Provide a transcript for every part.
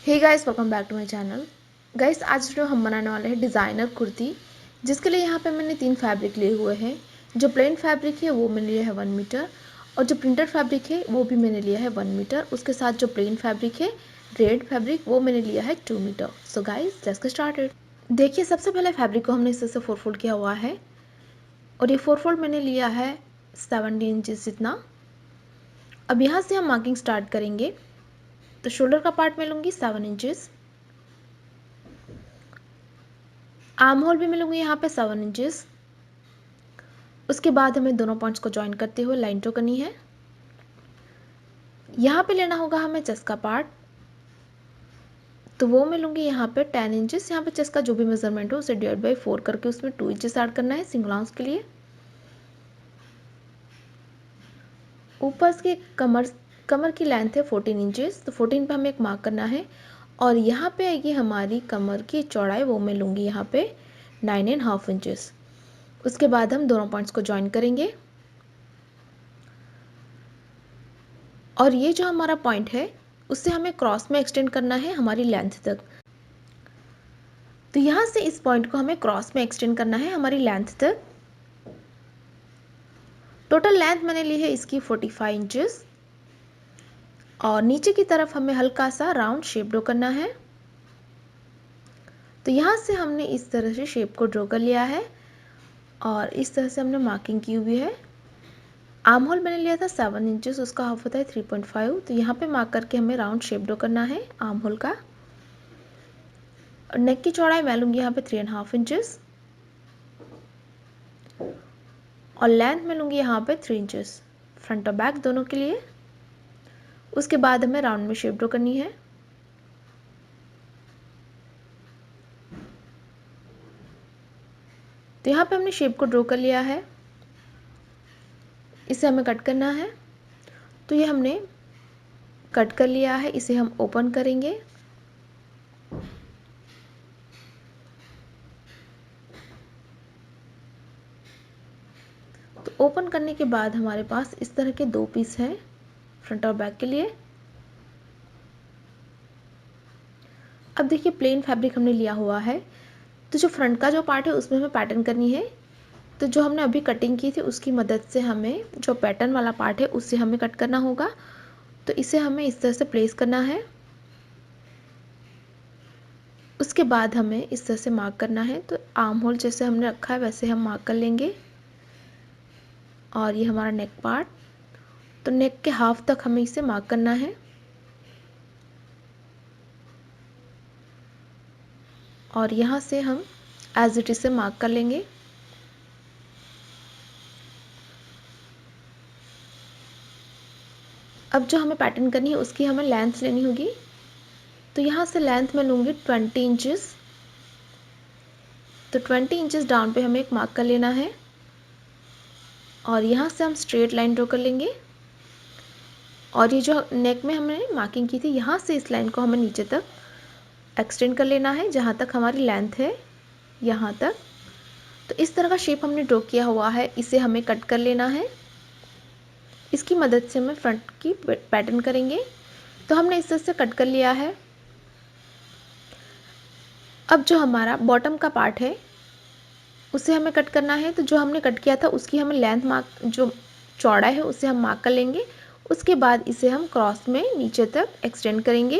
Hey guys, welcome back to my channel. Guys, आज जो हम बनाने वाले हैं डिज़ाइनर कुर्ती, जिसके लिए यहाँ पे मैंने 3 फैब्रिक लिए हुए हैं। जो प्लेन फैब्रिक है वो मैंने लिया है 1 मीटर, और जो प्रिंटेड फैब्रिक है वो भी मैंने लिया है 1 मीटर। उसके साथ जो प्लेन फैब्रिक है, रेड फैब्रिक, वो मैंने लिया है 2 metre. So guys, let's get started. देखिए, सबसे पहले फैब्रिक को हमने इस तरह से 4 फोल्ड किया हुआ है, और ये 4 फोल्ड मैंने लिया है 70 इंचेस जितना। अब यहाँ से हम मार्किंग स्टार्ट करेंगे। तो शोल्डर का पार्ट मैं लूँगी 7 इंचेस, आर्म होल भी मैं लूँगी यहाँ पे 7 इंचेस। उसके बाद हमें दोनों पॉइंट्स को ज्वाइन करते हुए लाइन ड्रॉ करनी है। यहाँ पे लेना होगा हमें चेस्ट का पार्ट, तो वो मैं लूँगी यहाँ पे 10 इंचेस। यहाँ पे चेस्ट का जो भी मेजरमेंट हो उसे डिवाइड बाई 4 करके उसमें 2 इंचेस ऐड करना है सिंगल आर्म्स के लिए। ऊपर की कमर की लेंथ है 14 इंचेस, तो 14 पे हमें एक मार्क करना है। और यहाँ पे आएगी हमारी कमर की चौड़ाई, वो मैं लूँगी यहाँ पे 9.5 इंचेस। उसके बाद हम दोनों पॉइंट्स को ज्वाइन करेंगे, और ये जो हमारा पॉइंट है उससे हमें क्रॉस में एक्सटेंड करना है हमारी लेंथ तक। तो यहाँ से इस पॉइंट को हमें क्रॉस में एक्सटेंड करना है हमारी लेंथ तक। टोटल लेंथ मैंने ली है इसकी 45 इंचेस, और नीचे की तरफ हमें हल्का सा राउंड शेप ड्रॉ करना है। तो यहाँ से हमने इस तरह से शेप को ड्रॉ कर लिया है, और इस तरह से हमने मार्किंग की हुई है। आर्म होल मैंने लिया था 7 इंचेस, उसका हाफ होता है 3.5। तो यहाँ पे मार्क करके हमें राउंड शेप ड्रॉ करना है आर्म होल का। और नेक की चौड़ाई मैं लूँगी यहाँ पे 3.5 इंचेस, और लेंथ मैं लूँगी यहाँ पे 3 इंचेस, फ्रंट और बैक दोनों के लिए। उसके बाद हमें राउंड में शेप ड्रॉ करनी है। तो यहाँ पे हमने शेप को ड्रॉ कर लिया है, इसे हमें कट करना है। तो ये हमने कट कर लिया है, इसे हम ओपन करेंगे। तो ओपन करने के बाद हमारे पास इस तरह के 2 पीस हैं फ्रंट और बैक के लिए। अब देखिए, प्लेन फैब्रिक हमने लिया हुआ है, तो जो फ्रंट का जो पार्ट है उसमें हमें पैटर्न करनी है। तो जो हमने अभी कटिंग की थी उसकी मदद से हमें जो पैटर्न वाला पार्ट है उससे हमें कट करना होगा। तो इसे हमें इस तरह से प्लेस करना है। उसके बाद हमें इस तरह से मार्क करना है। तो आर्म होल जैसे हमने रखा है वैसे हम मार्क कर लेंगे। और ये हमारा नेक पार्ट, तो नेक के हाफ तक हमें इसे मार्क करना है। और यहाँ से हम एज इट इज से मार्क कर लेंगे। अब जो हमें पैटर्न करनी है उसकी हमें लेंथ लेनी होगी। तो यहाँ से लेंथ मैं लूँगी 20 इंचेस। तो 20 इंचेस डाउन पे हमें एक मार्क कर लेना है, और यहाँ से हम स्ट्रेट लाइन ड्रॉ कर लेंगे। और ये जो नेक में हमने मार्किंग की थी, यहाँ से इस लाइन को हमें नीचे तक एक्सटेंड कर लेना है, जहाँ तक हमारी लेंथ है यहाँ तक। तो इस तरह का शेप हमने ड्रॉ किया हुआ है, इसे हमें कट कर लेना है। इसकी मदद से हमें फ्रंट की पैटर्न करेंगे। तो हमने इस तरह से कट कर लिया है। अब जो हमारा बॉटम का पार्ट है उसे हमें कट करना है। तो जो हमने कट किया था उसकी हमें लेंथ मार्क, जो चौड़ा है उसे हम मार्क कर लेंगे। उसके बाद इसे हम क्रॉस में नीचे तक एक्सटेंड करेंगे।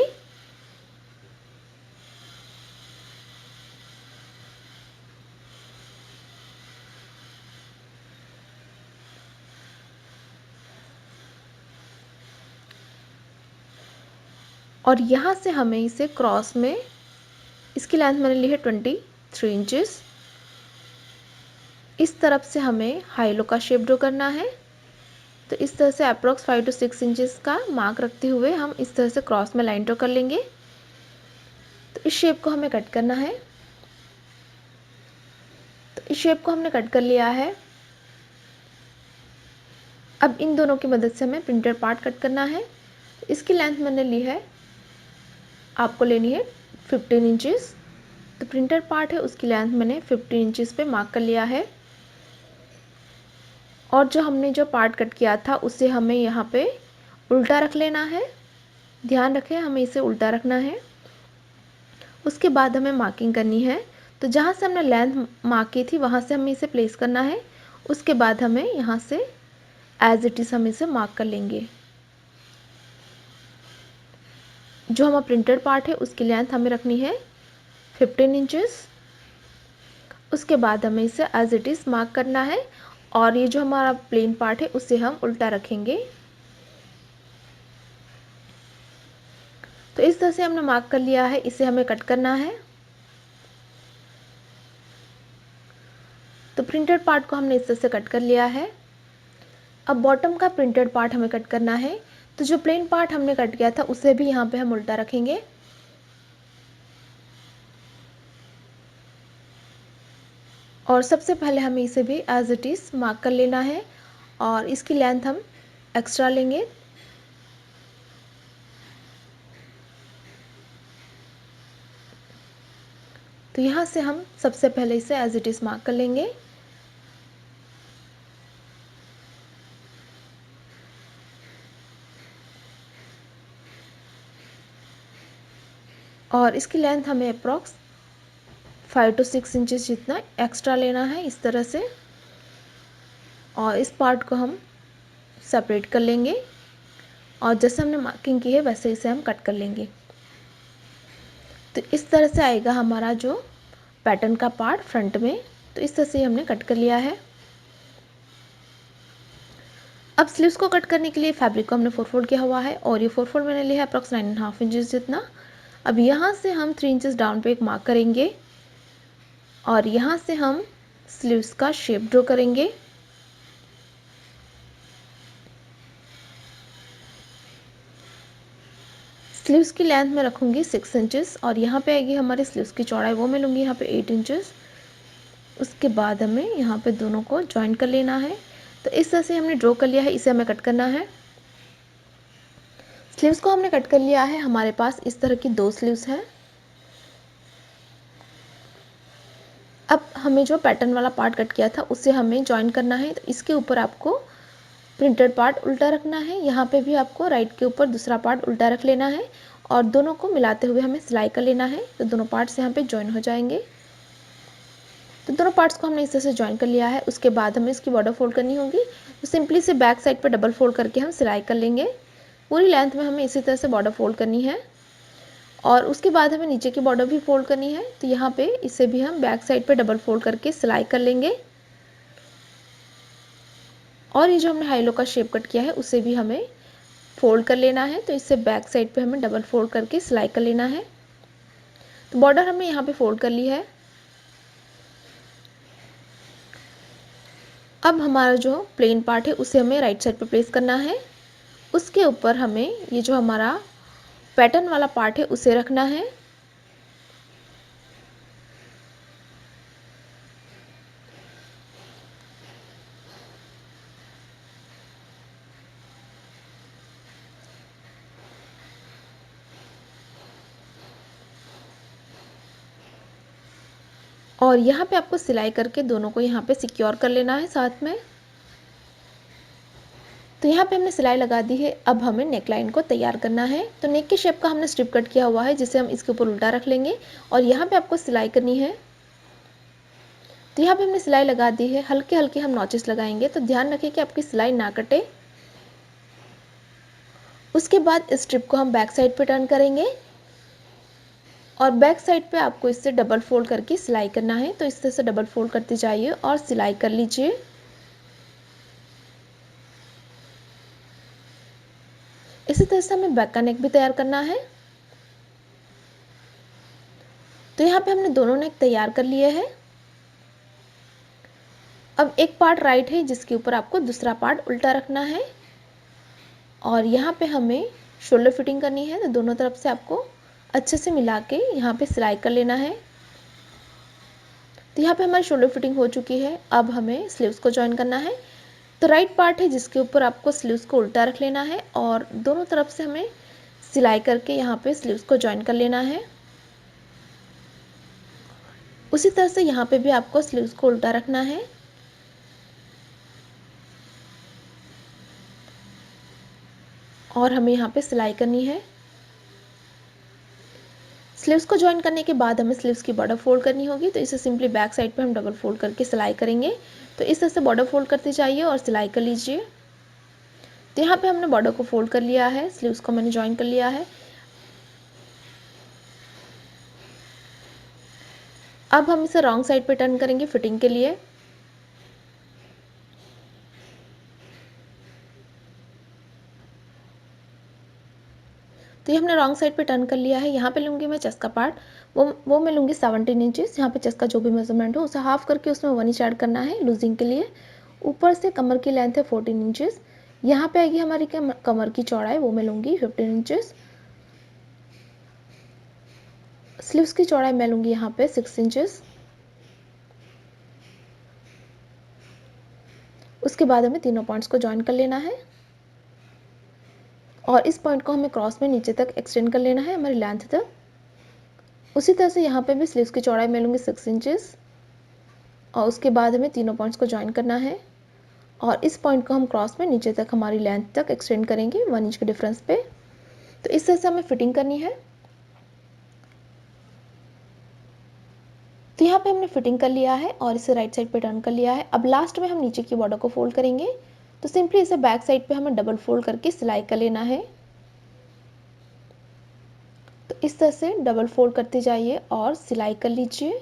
और यहाँ से हमें इसे क्रॉस में, इसकी लेंथ मैंने ली है 23 इंचेस। इस तरफ से हमें हाई लो का शेप ड्रॉ करना है। तो इस तरह से अप्रोक्स 5 to 6 इंचेस का मार्क रखते हुए हम इस तरह से क्रॉस में लाइन ड्रॉ कर लेंगे। तो इस शेप को हमें कट करना है। तो इस शेप को हमने कट कर लिया है। अब इन दोनों की मदद से हमें प्रिंटेड पार्ट कट करना है। इसकी लेंथ मैंने ली है, आपको लेनी है 15 इंचेस। तो प्रिंटेड पार्ट है उसकी लेंथ मैंने 15 इंचेस पे मार्क कर लिया है। और जो हमने जो पार्ट कट किया था उसे हमें यहाँ पे उल्टा रख लेना है। ध्यान रखें, हमें इसे उल्टा रखना है। उसके बाद हमें मार्किंग करनी है। तो जहाँ से हमने लेंथ मार्क की थी वहाँ से हमें इसे प्लेस करना है। उसके बाद हमें यहाँ से एज इट इज़ हम इसे मार्क कर लेंगे। जो हमारा प्रिंटेड पार्ट है उसकी लेंथ हमें रखनी है 15 इंचेस। उसके बाद हमें इसे एज इट इज़ मार्क करना है और ये जो हमारा प्लेन पार्ट है उसे हम उल्टा रखेंगे। तो इस तरह से हमने मार्क कर लिया है, इसे हमें कट करना है। तो प्रिंटेड पार्ट को हमने इस तरह से कट कर लिया है। अब बॉटम का प्रिंटेड पार्ट हमें कट करना है। तो जो प्लेन पार्ट हमने कट किया था उसे भी यहाँ पे हम उल्टा रखेंगे। और सबसे पहले हमें इसे भी एज इट इज़ मार्क कर लेना है और इसकी लेंथ हम एक्स्ट्रा लेंगे। तो यहाँ से हम सबसे पहले इसे एज इट इज़ मार्क कर लेंगे। और इसकी लेंथ हमें अप्रॉक्स 5 to 6 इंचेस जितना एक्स्ट्रा लेना है इस तरह से। और इस पार्ट को हम सेपरेट कर लेंगे और जैसे हमने मार्किंग की है वैसे इसे हम कट कर लेंगे। तो इस तरह से आएगा हमारा जो पैटर्न का पार्ट फ्रंट में। तो इस तरह से हमने कट कर लिया है। अब स्लीव्स को कट करने के लिए फैब्रिक को हमने 4 फोल्ड किया हुआ है और ये 4 फोल्ड मैंने लिया है अप्रॉक्स 9.5 इंचेस जितना। अब यहाँ से हम 3 इंचेस डाउन पे एक मार्क करेंगे और यहाँ से हम स्लीव्स का शेप ड्रॉ करेंगे। स्लीव्स की लेंथ में रखूँगी 6 इंचेस और यहाँ पे आएगी हमारी स्लीव्स की चौड़ाई, वो मैं लूँगी यहाँ पे 8 इंचेस। उसके बाद हमें यहाँ पे दोनों को जॉइन कर लेना है। तो इस तरह से हमने ड्रॉ कर लिया है, इसे हमें कट करना है। स्लीव्स को हमने कट कर लिया है। हमारे पास इस तरह की 2 स्लीव्स हैं। अब हमें जो पैटर्न वाला पार्ट कट किया था उसे हमें जॉइन करना है। तो इसके ऊपर आपको प्रिंटेड पार्ट उल्टा रखना है। यहाँ पे भी आपको राइट के ऊपर दूसरा पार्ट उल्टा रख लेना है और दोनों को मिलाते हुए हमें सिलाई कर लेना है। तो दोनों पार्ट्स यहाँ पे जॉइन हो जाएंगे। तो दोनों पार्ट्स को हमने इस तरह से जॉइन कर लिया है। उसके बाद हमें इसकी बॉर्डर फोल्ड करनी होगी। तो सिंपली से बैक साइड पर डबल फोल्ड करके हम सिलाई कर लेंगे। पूरी लेंथ में हमें इसी तरह से बॉर्डर फोल्ड करनी है और उसके बाद हमें नीचे की बॉर्डर भी फोल्ड करनी है। तो यहाँ पे इसे भी हम बैक साइड पे डबल फोल्ड करके सिलाई कर लेंगे। और ये जो हमने हाई लो का शेप कट किया है उसे भी हमें फोल्ड कर लेना है। तो इससे बैक साइड पे हमें डबल फोल्ड करके सिलाई कर लेना है। तो बॉर्डर हमने यहाँ पे फोल्ड कर ली है। अब हमारा जो प्लेन पार्ट है उसे हमें राइट साइड पे प्लेस करना है। उसके ऊपर हमें ये जो हमारा पैटर्न वाला पार्ट है उसे रखना है। और यहाँ पे आपको सिलाई करके दोनों को यहाँ पे सिक्योर कर लेना है साथ में। तो यहाँ पे हमने सिलाई लगा दी है। अब हमें नेक लाइन को तैयार करना है। तो नेक के शेप का हमने स्ट्रिप कट किया हुआ है जिसे हम इसके ऊपर उल्टा रख लेंगे और यहाँ पे आपको सिलाई करनी है। तो यहाँ पे हमने सिलाई लगा दी है। हल्के हल्के हम नॉचेस लगाएंगे। तो ध्यान रखें कि आपकी सिलाई ना कटे। उसके बाद इस स्ट्रिप को हम बैक साइड पे टर्न करेंगे और बैक साइड पे आपको इससे डबल फोल्ड करके सिलाई करना है। तो इस तरह से डबल फोल्ड करते जाइए और सिलाई कर लीजिए। इसी तरह से हमें बैक का नेक भी तैयार करना है। तो यहाँ पे हमने दोनों नेक तैयार कर लिए हैं। अब एक पार्ट राइट है जिसके ऊपर आपको दूसरा पार्ट उल्टा रखना है और यहाँ पे हमें शोल्डर फिटिंग करनी है। तो दोनों तरफ से आपको अच्छे से मिला के यहाँ पे सिलाई कर लेना है। तो यहाँ पे हमारी शोल्डर फिटिंग हो चुकी है। अब हमें स्लीव्स को जॉइन करना है। तो राइट पार्ट है जिसके ऊपर आपको स्लीव्स को उल्टा रख लेना है और दोनों तरफ से हमें सिलाई करके यहाँ पे स्लीव्स को जॉइन कर लेना है। उसी तरह से यहाँ पे भी आपको स्लीव्स को उल्टा रखना है और हमें यहाँ पे सिलाई करनी है। स्लीव्स को ज्वाइन करने के बाद हमें स्लीव्स की बॉर्डर फोल्ड करनी होगी, तो इसे सिंपली बैक साइड पे हम डबल फोल्ड करके सिलाई करेंगे। तो इस तरह से बॉर्डर फोल्ड करते जाइए और सिलाई कर लीजिए। तो यहाँ पे हमने बॉर्डर को फोल्ड कर लिया है, स्लीव्स को मैंने ज्वाइन कर लिया है। अब हम इसे रॉन्ग साइड पे टर्न करेंगे फिटिंग के लिए। तो ये हमने रॉन्ग साइड पे टर्न कर लिया है। यहाँ पे लूँगी मैं चेस्ट का पार्ट, वो मैं लूँगी 17 इंचेस। यहाँ पे चेस्ट का जो भी मेजरमेंट हो उसे हाफ करके उसमें 1 इंच ऐड करना है लूजिंग के लिए। ऊपर से कमर की लेंथ है 14 इंचेस। यहाँ पे आएगी हमारी कमर की चौड़ाई, वो मैं लूँगी 15 इंचेस। स्लीव्स की चौड़ाई मैं लूँगी यहाँ पे 6 इंचेस। उसके बाद हमें तीनों पॉइंट्स को ज्वाइन कर लेना है और इस पॉइंट को हमें क्रॉस में नीचे तक एक्सटेंड कर लेना है हमारी लेंथ तक। उसी तरह से यहाँ पे भी स्लीव्स की चौड़ाई मैं लूँगी 6 इंचेस और उसके बाद हमें तीनों पॉइंट्स को ज्वाइन करना है और इस पॉइंट को हम क्रॉस में नीचे तक हमारी लेंथ तक एक्सटेंड करेंगे 1 इंच के डिफरेंस पे। तो इस तरह से हमें फिटिंग करनी है। तो यहाँ पे हमने फिटिंग कर लिया है और इसे राइट साइड पे टर्न कर लिया है। अब लास्ट में हम नीचे की बॉर्डर को फोल्ड करेंगे, तो सिंपली इसे बैक साइड पे हमें डबल फोल्ड करके सिलाई कर लेना है। तो इस तरह से डबल फोल्ड करते जाइए और सिलाई कर लीजिए।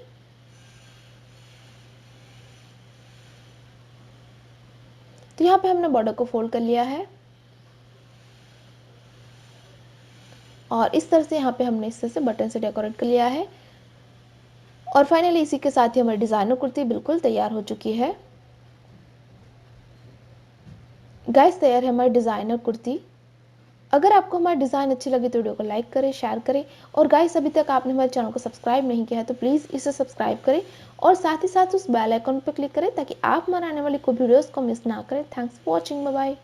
तो यहाँ पे हमने बॉर्डर को फोल्ड कर लिया है और इस तरह से यहाँ पे हमने इस तरह से बटन से डेकोरेट कर लिया है। और फाइनली इसी के साथ ही हमारी डिज़ाइनर कुर्ती बिल्कुल तैयार हो चुकी है। गाइस, तैयार है हमारी डिज़ाइनर कुर्ती। अगर आपको हमारा डिज़ाइन अच्छी लगी तो वीडियो को लाइक करें, शेयर करें और गाइस अभी तक आपने हमारे चैनल को सब्सक्राइब नहीं किया है तो प्लीज़ इसे सब्सक्राइब करें और साथ ही साथ उस बेल आइकन पर क्लिक करें ताकि आप हमारे आने वाली कोई वीडियोस को मिस ना करें। Thanks for watching, bye bye.